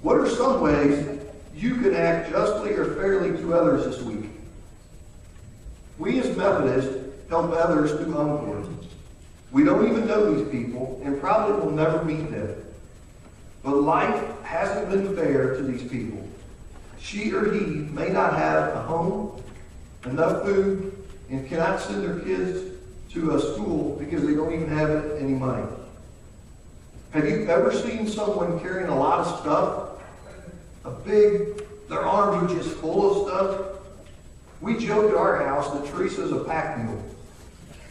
What are some ways you can act justly or fairly to others this week? We as Methodists help others through Encore. We don't even know these people and probably will never meet them. But life hasn't been fair to these people. She or he may not have a home, enough food, and cannot send their kids to a school because they don't even have any money. Have you ever seen someone carrying a lot of stuff? Their arms are just full of stuff? We joke at our house that Teresa's a pack mule.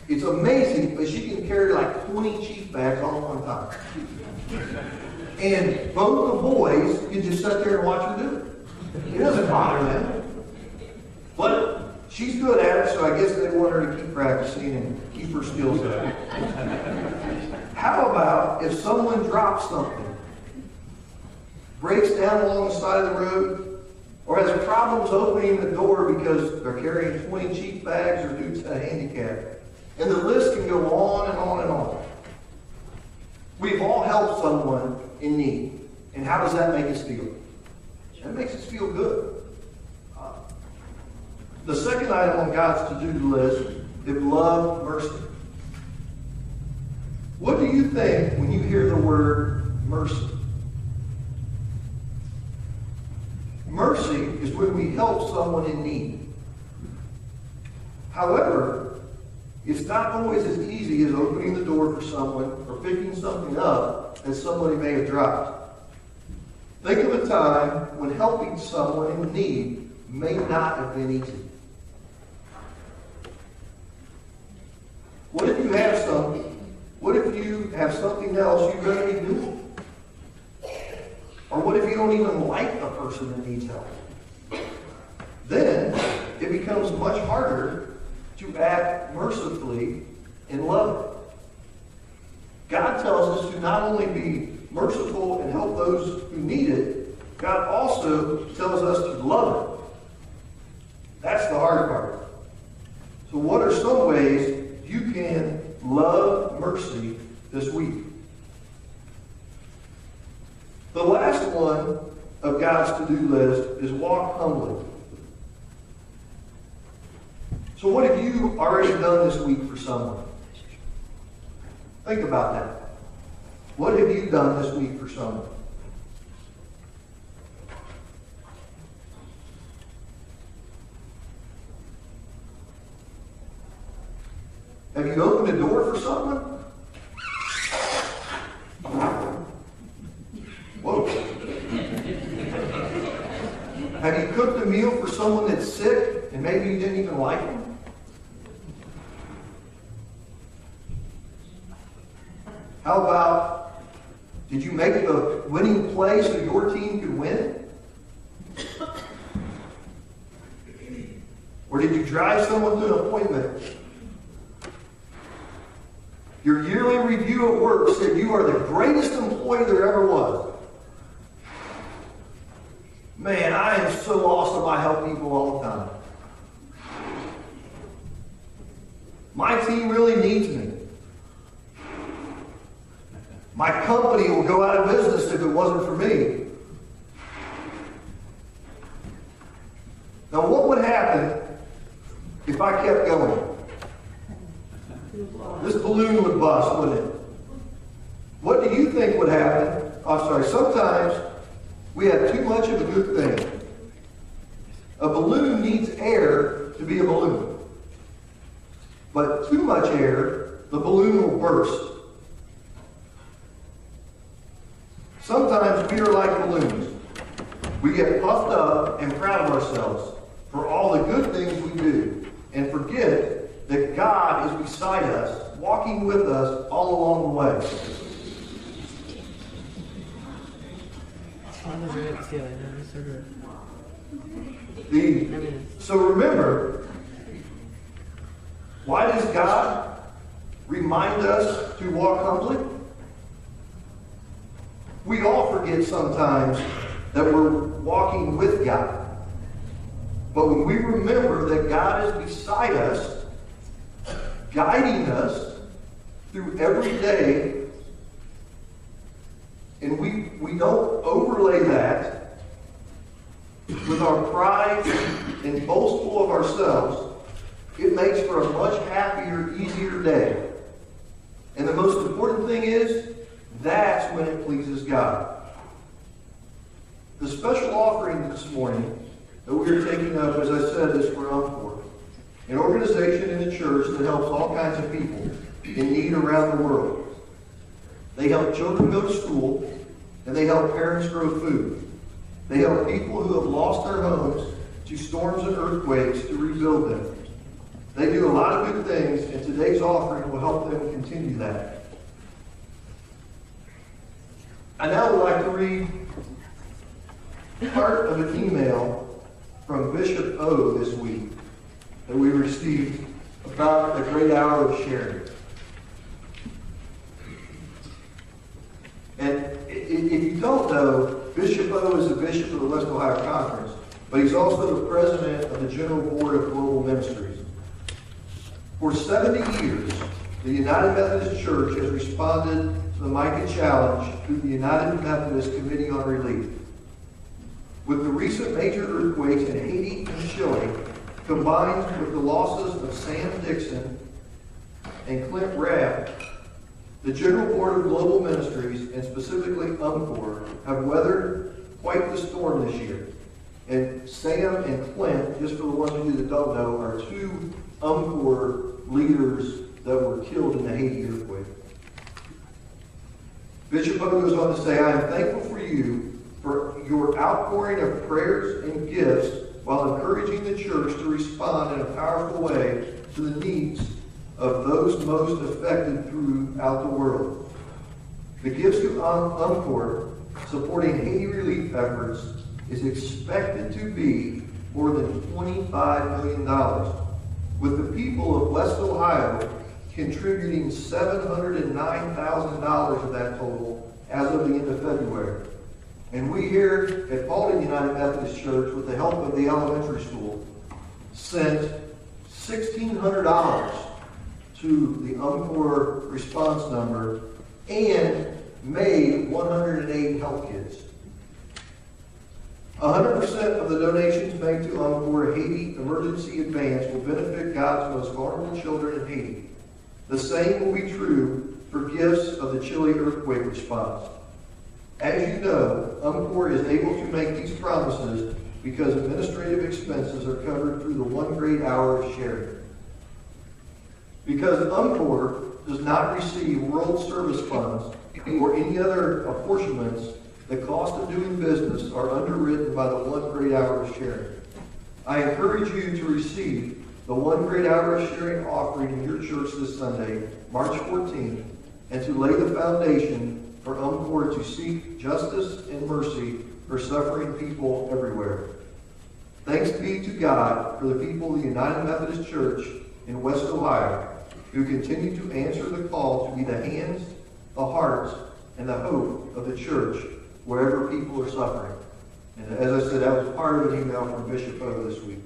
It's amazing, but she can carry like 20 cheese bags all at one time. And both the boys can just sit there and watch her do it. It doesn't bother them. But she's good at it, so I guess they want her to keep practicing and keep her skills up. How about if someone drops something, breaks down along the side of the road, or has problems opening the door because they're carrying 20 cheap bags or due to a handicap? And the list can go on and on and on. We've all helped someone in need. And how does that make us feel? That makes us feel good. The second item on God's to-do list is love mercy. What do you think when you hear the word mercy? Mercy is when we help someone in need. However, it's not always as easy as opening the door for someone or picking something up that somebody may have dropped. Think of a time when helping someone in need may not have been easy. What if you have something? What if you have something else you'd rather be doing? Or what if you don't even like the person that needs help? Then it becomes much harder to act mercifully and loving. God tells us to not only be merciful and help those who need it, God also tells us to love it. That's the hard part. So what are some ways you can love mercy this week? The last one of God's to-do list is walk humbly. So what have you already done this week for someone? Think about that. What have you done this week for someone? Have you opened a door for someone? Whoa. Have you cooked a meal for someone that's sick and maybe you didn't even like them? How about, did you make the winning play so your team could win? Or did you drive someone to an appointment? Your yearly review at work said you are the greatest employee there ever was. Man, I am so awesome. I help people all the time. My team really needs me. My company will go out of business if it wasn't for me. Now, what would happen if I kept going? This balloon would bust, wouldn't it? What do you think would happen? Sometimes we have too much of a good thing. A balloon needs air to be a balloon. But too much air, the balloon will burst. Sometimes we are like balloons. We get puffed up and proud of ourselves for all the good things we do and forget that God is beside us, walking with us all along the way. So remember, why does God remind us to walk humbly? We all forget sometimes that we're walking with God. But when we remember that God is beside us, guiding us through every day, and we don't overlay that with our pride and boastful of ourselves, it makes for a much happier, easier day. And the most important thing is, that's when it pleases God. The special offering this morning that we are taking up, as I said, is for Encore, an organization in the church that helps all kinds of people in need around the world. They help children go to school, and they help parents grow food. They help people who have lost their homes to storms and earthquakes to rebuild them. They do a lot of good things, and today's offering will help them continue that. I now would like to read part of an email from Bishop O this week that we received about the great hour of sharing. And if you don't know, Bishop O is the bishop of the West Ohio Conference, but he's also the president of the General Board of Global Ministries. For 70 years, the United Methodist Church has responded to the Micah Challenge through the United Methodist Committee on Relief. With the recent major earthquakes in Haiti and Chile, combined with the losses of Sam Dixon and Clint Rabb, the General Board of Global Ministries, and specifically Encore, have weathered quite the storm this year. And Sam and Clint, just for the ones of you that don't know, are two Encore leaders that were killed in the Haiti earthquake. Bishop O goes on to say, I am thankful for you for your outpouring of prayers and gifts while encouraging the church to respond in a powerful way to the needs of those most affected throughout the world. The gifts to Encore supporting Haiti relief efforts is expected to be more than $25 million, with the people of West Ohio contributing $709,000 of that total as of the end of February. And we here at Paulding United Methodist Church, with the help of the elementary school, sent $1,600 to the Encore response number and made 108 health kits. 100% of the donations made to Encore Haiti Emergency Advance will benefit God's most vulnerable children in Haiti. The same will be true for gifts of the Chile earthquake response. As you know, Encore is able to make these promises because administrative expenses are covered through the one great hour of sharing. Because Encore does not receive World Service Funds or any other apportionments, the cost of doing business are underwritten by the one great hour of sharing. I encourage you to receive the one great hour of sharing offering in your church this Sunday, March 14th, and to lay the foundation for Encore to seek justice and mercy for suffering people everywhere. Thanks be to God for the people of the United Methodist Church in West Ohio, who continue to answer the call to be the hands, the hearts, and the hope of the church wherever people are suffering. And as I said, that was part of an email from Bishop O this week.